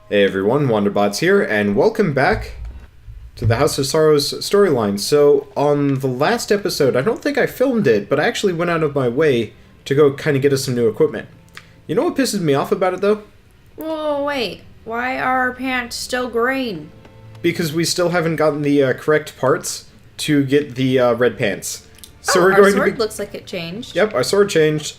Hey everyone, Wanderbots here, and welcome back to the House of Sorrows storyline. So, on the last episode, I don't think I filmed it, but I actually went out of my way to go kind of get us some new equipment. You know what pisses me off about it, though? Whoa, wait. Why are our pants still green? Because we still haven't gotten the correct parts to get the red pants. So our we're going sword to be... looks like it changed. Yep, our sword changed.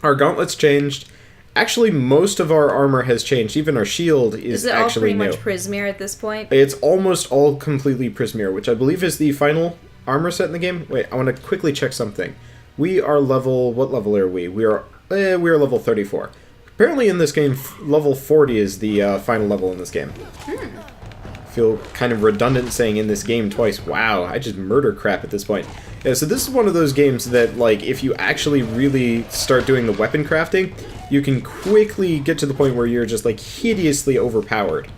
Our gauntlets changed. Actually, most of our armor has changed. Even our shield is actually new. Is it all pretty much Prismere at this point? It's almost all completely Prismere, which I believe is the final armor set in the game. Wait, I want to quickly check something. We are level... What level are we? We are level 34. Apparently in this game, level 40 is the final level in this game. Feel kind of redundant saying in this game twice. Wow, I just murder crap at this point. Yeah, so this is one of those games that, like, if you actually really start doing the weapon crafting, you can quickly get to the point where you're just, like, hideously overpowered.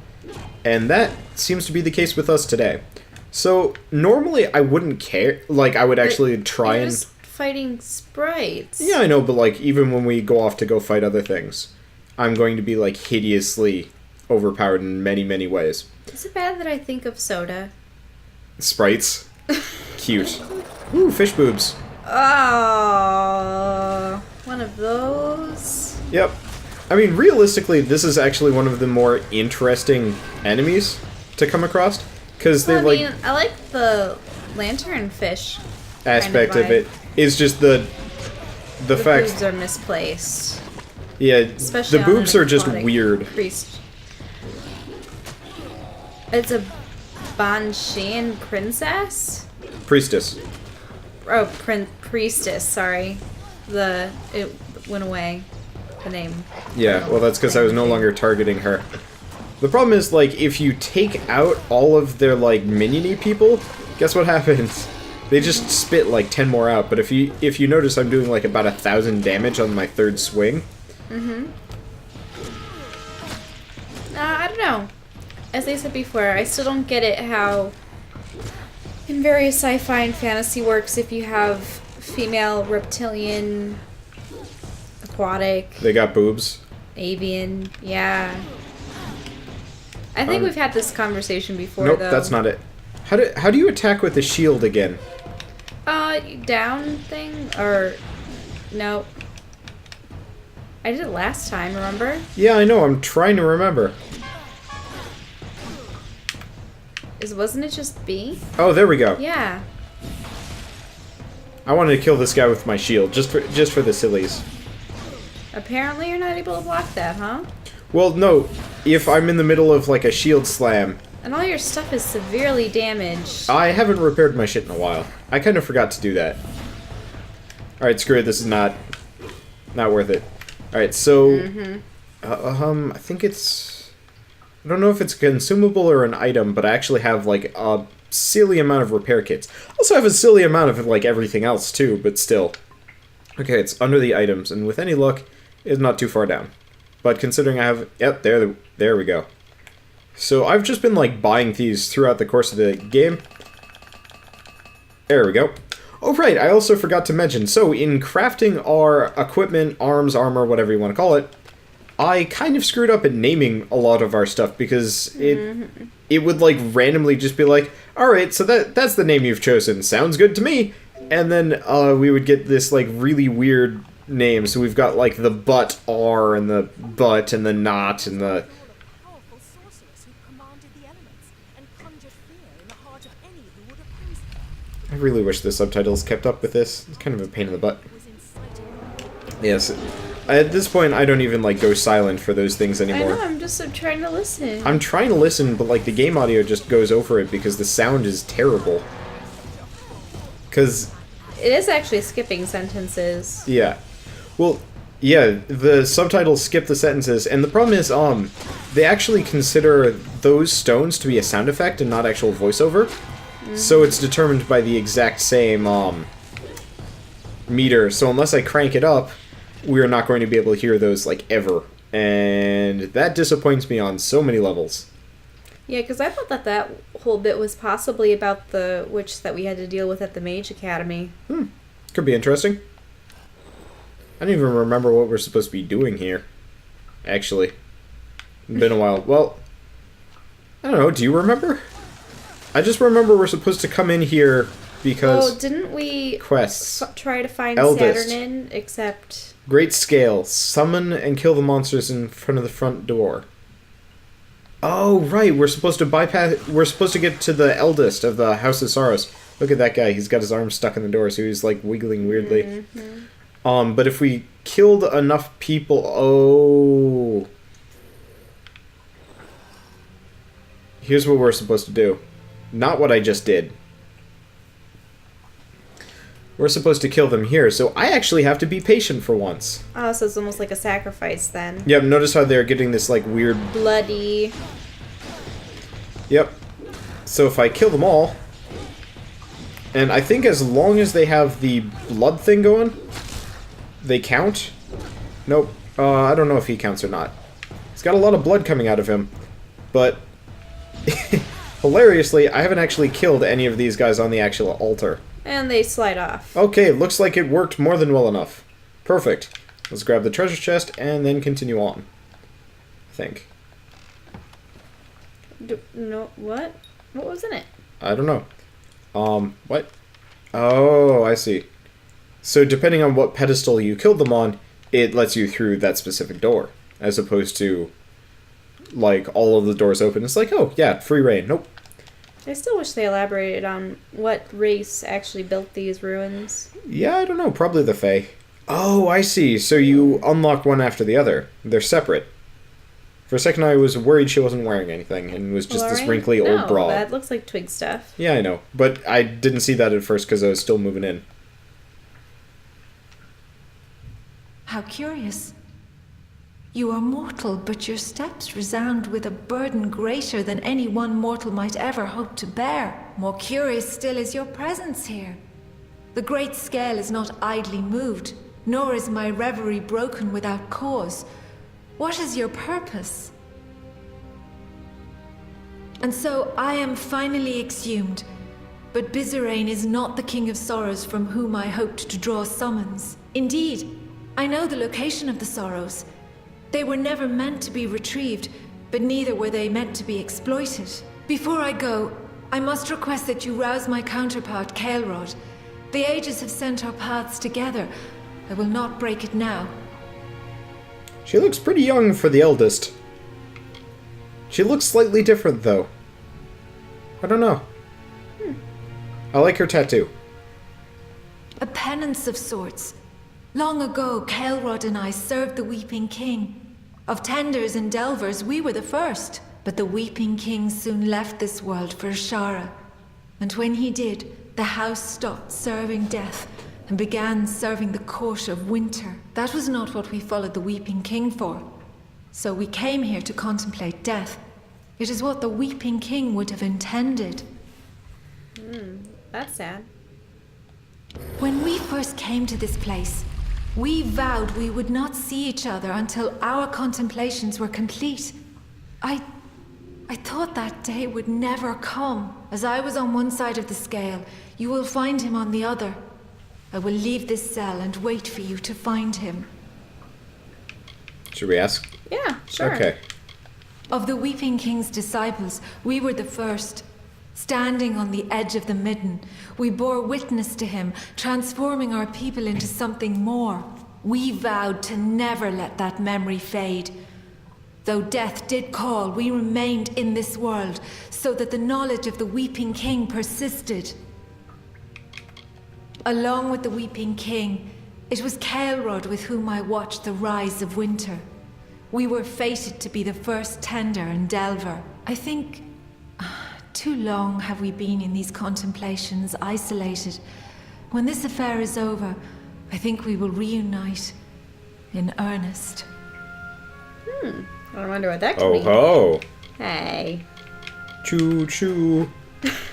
And that seems to be the case with us today. So, normally I wouldn't care. Like, I would actually try and... fighting sprites. Yeah, I know, but, like, even when we go off to go fight other things, I'm going to be, like, hideously overpowered in many, many ways. Is it bad that I think of soda? Sprites. Cute. Ooh, fish boobs. Oh, one of those. Yep. I mean, realistically, this is actually one of the more interesting enemies to come across. Because they, I like the lanternfish aspect of it is just the fact... boobs are misplaced. Yeah, Especially the boobs are just aquatic weird. Priest. It's a Banshan princess? Priestess. Oh, priestess, sorry. It went away. The name. Yeah, well that's because I was no longer targeting her. The problem is, like, if you take out all of their, like, minion-y people, guess what happens? They just spit, like, 10 more out, but if you notice, I'm doing, like, about 1,000 damage on my third swing. I don't know. As I said before, I still don't get it how in various sci-fi and fantasy works if you have female, reptilian, aquatic, They got boobs. avian, yeah. I think we've had this conversation before, Nope, though. that's not it. How do you attack with the shield again? Down thing? Or... no. I did it last time, remember? Yeah, I know, I'm trying to remember. Wasn't it just B? Oh, there we go. Yeah. I wanted to kill this guy with my shield, just for the sillies. Apparently you're not able to block that, huh? Well, no, if I'm in the middle of, like, a shield slam... And all your stuff is severely damaged. I haven't repaired my shit in a while. I kind of forgot to do that. Alright, screw it, this is not worth it. Alright, so... I think it's... I don't know if it's a consumable or an item, but I actually have, like, a silly amount of repair kits. I also have a silly amount of, like, everything else, too, but still. Okay, it's under the items, and with any luck, it's not too far down. But considering I have... Yep, there we go. So I've just been, like, buying these throughout the course of the game. There we go. Oh, right, I also forgot to mention, so in crafting our equipment, arms, armor, whatever you want to call it, I kind of screwed up at naming a lot of our stuff because it would, like, randomly just be like, alright, so that's the name you've chosen. Sounds good to me. And then we would get this, like, really weird name. So we've got, like, the butt R and the butt and the not and the... Powerful sorcerers who commanded the elements and conjured fear in the heart of any who would oppose them. I really wish the subtitles kept up with this. It's kind of a pain in the butt. It was inciting. Yes. At this point, I don't even, like, go silent for those things I anymore. know, I'm just trying to listen. I'm trying to listen, but, like, the game audio just goes over it because the sound is terrible. Because... It is actually skipping sentences. Yeah. Well, yeah, the subtitles skip the sentences, and the problem is, they actually consider those stones to be a sound effect and not actual voiceover. So it's determined by the exact same, meter. So unless I crank it up, we're not going to be able to hear those, like, ever. And that disappoints me on so many levels. Yeah, because I thought that whole bit was possibly about the witch that we had to deal with at the Mage Academy. Could be interesting. I don't even remember what we're supposed to be doing here. Actually. Been a while. Well, I don't know. Do you remember? I just remember we're supposed to come in here because... Well, didn't we quests. try to find Eldest. Saturnin, except... Great scale. Summon and kill the monsters in front of the front door. Oh, right. We're supposed to bypass... We're supposed to get to the eldest of the House of Sorrows. Look at that guy. He's got his arm stuck in the door, so he's, like, wiggling weirdly. But if we killed enough people... Oh... Here's what we're supposed to do. Not what I just did. We're supposed to kill them here, so I actually have to be patient for once. Oh, so it's almost like a sacrifice then. Yep, notice how they're getting this, like, weird... Bloody. Yep. So if I kill them all... And I think as long as they have the blood thing going, they count. Nope. I don't know if he counts or not. He's got a lot of blood coming out of him. But... hilariously, I haven't actually killed any of these guys on the actual altar. And they slide off. Okay, looks like it worked more than well enough. Perfect. Let's grab the treasure chest and then continue on. I think. No, what? What was in it? I don't know. What? Oh, I see. So depending on what pedestal you killed them on, it lets you through that specific door. As opposed to, like, all of the doors open. It's like, oh, yeah, free reign. Nope. I still wish they elaborated on what race actually built these ruins. Yeah, I don't know. Probably the Fae. Oh, I see. So you unlock one after the other. They're separate. For a second I was worried she wasn't wearing anything and was just this wrinkly old bra. No, that looks like twig stuff. Yeah, I know. But I didn't see that at first because I was still moving in. How curious. You are mortal, but your steps resound with a burden greater than any one mortal might ever hope to bear. More curious still is your presence here. The great scale is not idly moved, nor is my reverie broken without cause. What is your purpose? And so I am finally exhumed, but Bizarane is not the King of Sorrows from whom I hoped to draw summons. Indeed, I know the location of the Sorrows. They were never meant to be retrieved, but neither were they meant to be exploited. Before I go, I must request that you rouse my counterpart, Kaelrod. The ages have sent our paths together. I will not break it now. She looks pretty young for the eldest. She looks slightly different, though. I don't know. I like her tattoo. A penance of sorts. Long ago, Kaelrod and I served the Weeping King. Of tenders and delvers, we were the first. But the Weeping King soon left this world for Ashara. And when he did, the house stopped serving death and began serving the court of winter. That was not what we followed the Weeping King for. So we came here to contemplate death. It is what the Weeping King would have intended. That's sad. When we first came to this place, we vowed we would not see each other until our contemplations were complete. I thought that day would never come. As I was on one side of the scale, you will find him on the other. I will leave this cell and wait for you to find him. Should we ask? Yeah, sure. Okay. Of the Weeping King's disciples, we were the first. Standing on the edge of the midden, we bore witness to him, transforming our people into something more. We vowed to never let that memory fade. Though death did call, we remained in this world, so that the knowledge of the Weeping King persisted. Along with the Weeping King, it was Kaelrod with whom I watched the rise of winter. We were fated to be the first tender and delver. I think too long have we been in these contemplations, isolated. When this affair is over, I think we will reunite in earnest. I wonder what that could Oh mean. ho! Hey. Choo choo.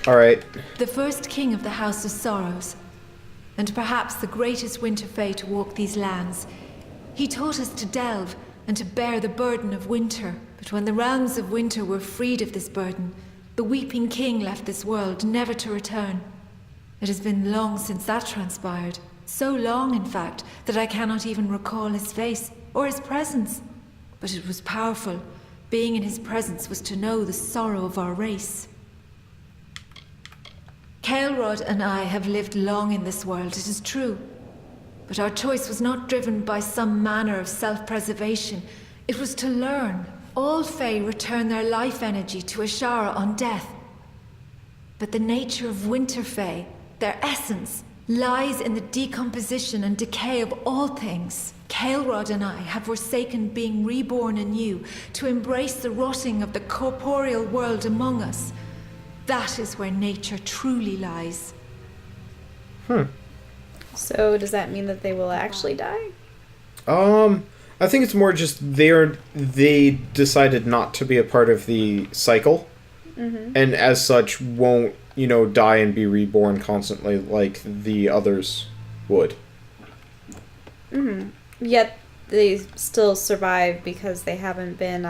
Alright. The first king of the House of Sorrows, and perhaps the greatest winter fae to walk these lands. He taught us to delve and to bear the burden of winter. But when the realms of winter were freed of this burden, the Weeping King left this world, never to return. It has been long since that transpired. So long, in fact, that I cannot even recall his face or his presence. But it was powerful, Being in his presence was to know the sorrow of our race. Kael'rod and I have lived long in this world, it is true. But our choice was not driven by some manner of self-preservation. It was to learn. All Fae return their life energy to Ashara on death. But the nature of Winter Fae, their essence, lies in the decomposition and decay of all things. Kael'rod and I have forsaken being reborn anew to embrace the rotting of the corporeal world among us. That is where nature truly lies. So does that mean that they will actually die? I think it's more just they decided not to be a part of the cycle, and as such won't, die and be reborn constantly like the others would. Yet they still survive because they haven't been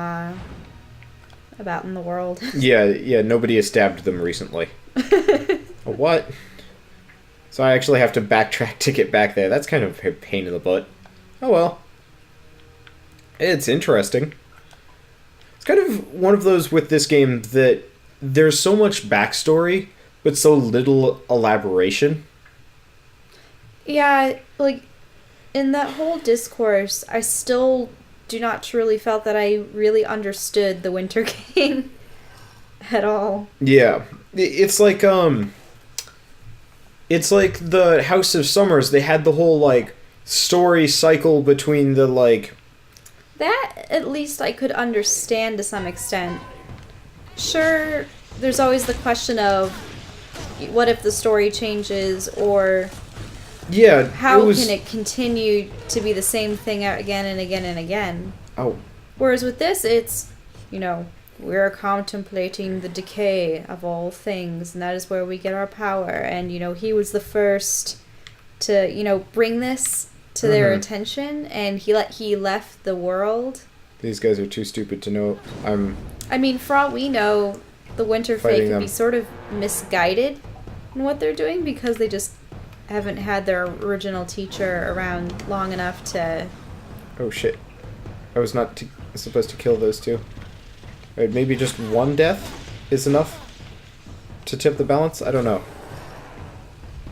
about in the world. Yeah, nobody has stabbed them recently. What? So I actually have to backtrack to get back there. That's kind of a pain in the butt. Oh well. It's interesting. It's kind of one of those with this game that there's so much backstory, but so little elaboration. Yeah, like, in that whole discourse, I still do not truly felt that I really understood the Winter King at all. Yeah. It's like the House of Summers. They had the whole, story cycle between the, That, at least, I could understand to some extent. Sure, there's always the question of what if the story changes, or Yeah. how can it continue to be the same thing again and again and again? Oh. Whereas with this, it's, we're contemplating the decay of all things, and that is where we get our power. And, he was the first to, bring this to their attention, and he left the world. These guys are too stupid to know. I mean, for all we know, the Winter Fae Fighting could them. be sort of misguided in what they're doing because they just haven't had their original teacher around long enough to... Oh shit. I was not supposed to kill those two. Alright, maybe just one death is enough to tip the balance? I don't know.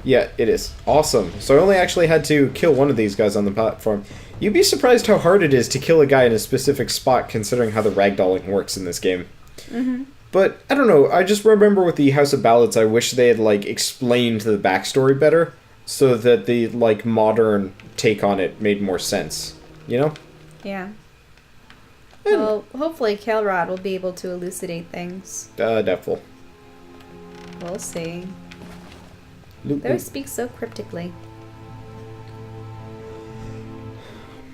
Yeah, it is. Awesome. So I only actually had to kill one of these guys on the platform. You'd be surprised how hard it is to kill a guy in a specific spot considering how the ragdolling works in this game. But, I don't know, I just remember with the House of Ballads, I wish they had, explained the backstory better so that the, modern take on it made more sense. You know? Yeah. Well, hopefully Kael'rod will be able to elucidate things. Doubtful. We'll see. Loot, They loot. always speak so cryptically.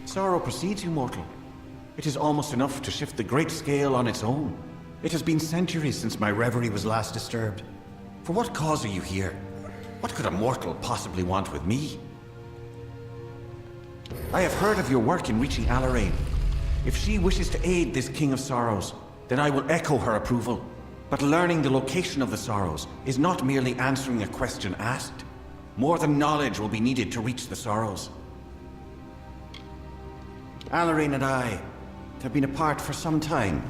Sorrow precedes you, mortal. It is almost enough to shift the great scale on its own. It has been centuries since my reverie was last disturbed. For what cause are you here? What could a mortal possibly want with me? I have heard of your work in reaching Alarain. If she wishes to aid this King of Sorrows, then I will echo her approval. But learning the location of the Sorrows is not merely answering a question asked. More than knowledge will be needed to reach the Sorrows. Alarain and I have been apart for some time.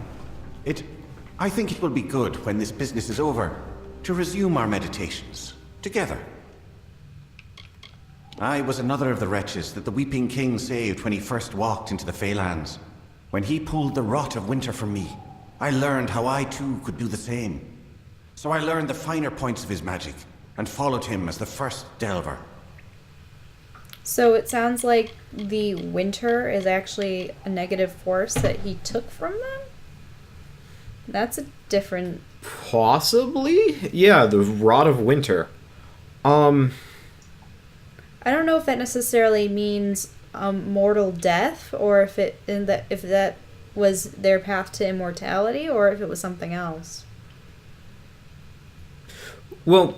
I think it will be good when this business is over to resume our meditations together. I was another of the wretches that the Weeping King saved when he first walked into the Feylands. When he pulled the rot of winter from me, I learned how I too could do the same. So I learned the finer points of his magic and followed him as the first delver. So it sounds like the winter is actually a negative force that he took from them? That's a different... Possibly? Yeah, the Rod of Winter. I don't know if that necessarily means mortal death, or if that was their path to immortality, or if it was something else. Well,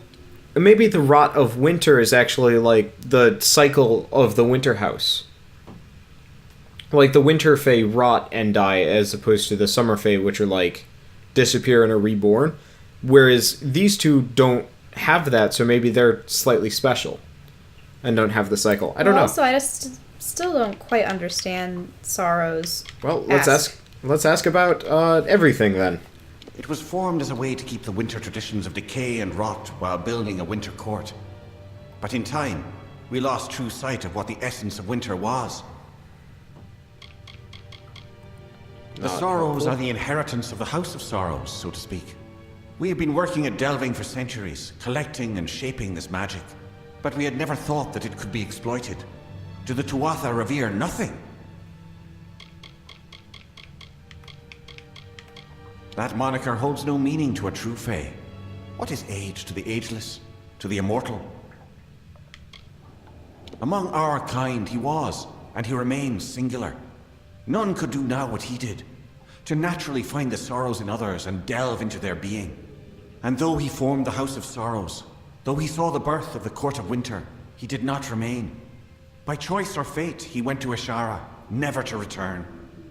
maybe the Rot of Winter is actually the cycle of the Winter House. Like the Winter Fae rot and die as opposed to the Summer Fae, which are disappear and are reborn. Whereas these two don't have that, so maybe they're slightly special and don't have the cycle. I don't know. Also, I just still don't quite understand Sorrow's Well, let's ask let's ask about everything then. It was formed as a way to keep the winter traditions of decay and rot while building a winter court. But in time, we lost true sight of what the essence of winter was. The Sorrows are the inheritance of the House of Sorrows, so to speak. We have been working at delving for centuries, collecting and shaping this magic. But we had never thought that it could be exploited. Do the Tuatha revere nothing? That moniker holds no meaning to a true Fae. What is age to the ageless, to the immortal? Among our kind he was, and he remains singular. None could do now what he did, to naturally find the sorrows in others and delve into their being. And though he formed the House of Sorrows, though he saw the birth of the Court of Winter, he did not remain. By choice or fate, he went to Ashara, never to return.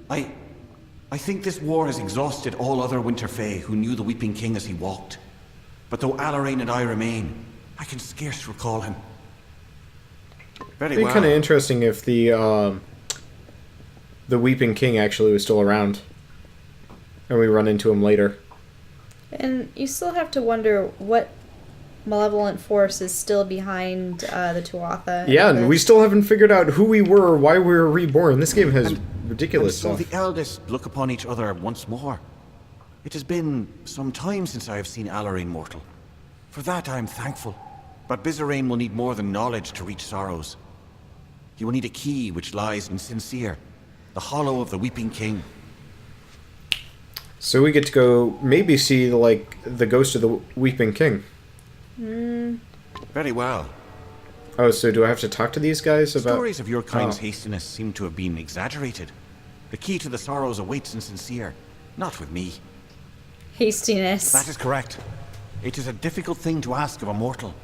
I think this war has exhausted all other Winter Fae who knew the Weeping King as he walked. But though Alarain and I remain, I can scarce recall him. Very It'd be well. kind of interesting if the Weeping King actually was still around, and we run into him later. And you still have to wonder what malevolent force is still behind the Tuatha. Yeah, and we still haven't figured out who we were or why we were reborn. This game has ridiculous And so stuff. the eldest look upon each other once more. It has been some time since I have seen Alarain mortal. For that I am thankful. But Bizarrain will need more than knowledge to reach Sorrows. He will need a key which lies in Sincere, the hollow of the Weeping King. So we get to go maybe see like the ghost of the Weeping King. Very well. Oh, so do I have to talk to these guys about... Stories of your kind's Oh. hastiness seem to have been exaggerated. The key to the Sorrows awaits in Sincere, not with me. Hastiness. That is correct. It is a difficult thing to ask of a mortal.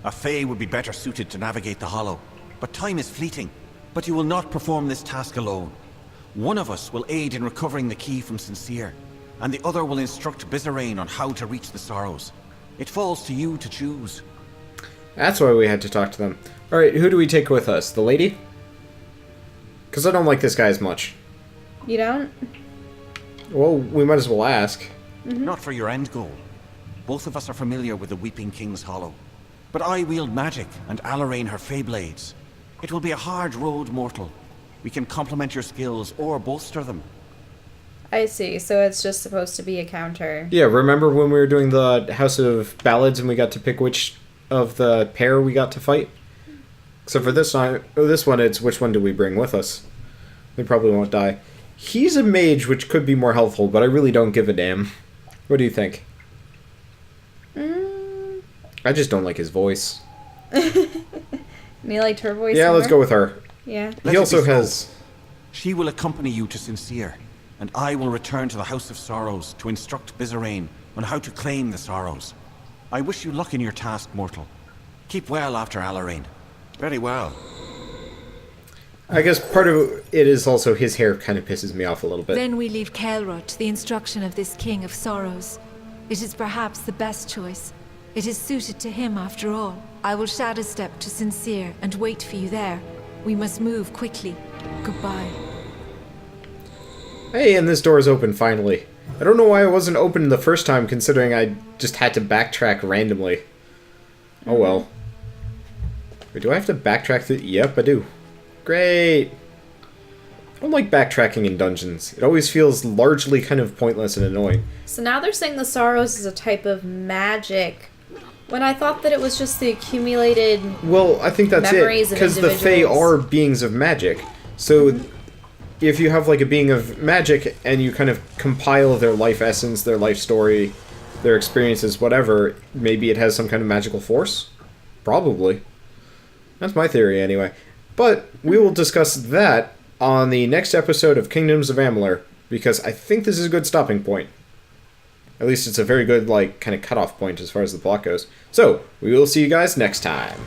A Fae would be better suited to navigate the Hollow, but time is fleeting. But you will not perform this task alone. One of us will aid in recovering the key from Sincere, and the other will instruct Bizarrain on how to reach the Sorrows. It falls to you to choose. That's why we had to talk to them. Alright, who do we take with us? The lady? Because I don't like this guy as much. You don't? Well, we might as well ask. Not for your end goal. Both of us are familiar with the Weeping King's Hollow. But I wield magic, and Alarain her Fey Blades. It will be a hard road, mortal. We can complement your skills or bolster them. I see. So it's just supposed to be a counter. Yeah, remember when we were doing the House of Ballads and we got to pick which of the pair we got to fight? So for this one, it's which one do we bring with us? We probably won't die. He's a mage, which could be more helpful, but I really don't give a damn. What do you think? I just don't like his voice. And you liked her voice Yeah, more? let's go with her. Yeah. Let He it also be so. has... She will accompany you to Sincere, and I will return to the House of Sorrows to instruct Bizarrain on how to claim the Sorrows. I wish you luck in your task, mortal. Keep well after Alarain. Very well. I guess part of it is also his hair kind of pisses me off a little bit. Then we leave Caelrod to the instruction of this King of Sorrows. It is perhaps the best choice. It is suited to him after all. I will shadow step to Sincere and wait for you there. We must move quickly. Goodbye. Hey, and this door is open finally. I don't know why it wasn't open the first time, considering I just had to backtrack randomly. Oh well. Wait, do I have to backtrack through? Yep, I do. Great! I don't like backtracking in dungeons. It always feels largely kind of pointless and annoying. So now they're saying the Sorrows is a type of magic. When I thought that it was just the accumulated... Well, I think that's it, Memories of because the Fae individuals. are beings of magic. So, if you have like a being of magic and you kind of compile their life essence, their life story, their experiences, whatever, maybe it has some kind of magical force? Probably. That's my theory anyway. But we will discuss that on the next episode of Kingdoms of Amalur, because I think this is a good stopping point. At least it's a very good, like, kind of cutoff point as far as the plot goes. So, we will see you guys next time.